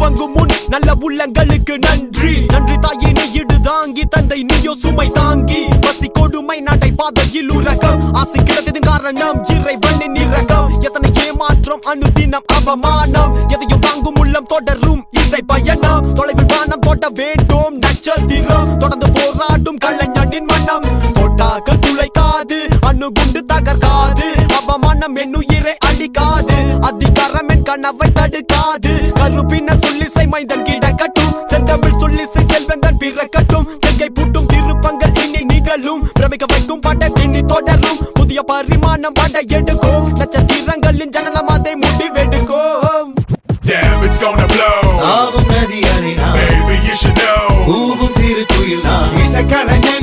துவங்கும் முன் நல்ல உள்ளங்களுக்கு நன்றி நன்றி தாயே நீ இடு தாங்கி தந்தை நீயோ சுமை தாங்கி பசி கொடுமை நடை பாதையில் உறக்கம் ஆசை கிடத்ததின் காரணம் இறைவனின் இரக்கம் எத்தனை ஏமாற்றம் அனுதினம் அவமானம் எதையும் வாங்கும் உள்ளம் தொடரும் இசை பயணம் தொலைவில் வானம் தொட்ட வேண்டும் நட்சத்திரம் தொடர்ந்து போராடும் கலைஞனின் மனம் தொட்டாக்கள் துளைக்காது அணுகுண்டு தகர்க்காது அவமானம் என்னுயிரை அழிக்காது அதிகாரம் என் கனவை தடுக்காது கருப்பின சொல்லிசை மைந்தன் கிடக்கட்டும் செந்தமிழ் சொல்லிசை செல்வந்தன் பிறக்கட்டும் கங்கை பூட்டும் திருப்பங்கள் இனி நிகழும் பிரமிக்க வைக்கும் படத்தினி தொடரும் புதிய பரிமாணம் பட எடுக்கும் நட்சத்திரங்களின் ஜனனம் அதை முடிவெடுக்கும். Damn, it's gonna blow. Baby, you should know. He's a Kalayan.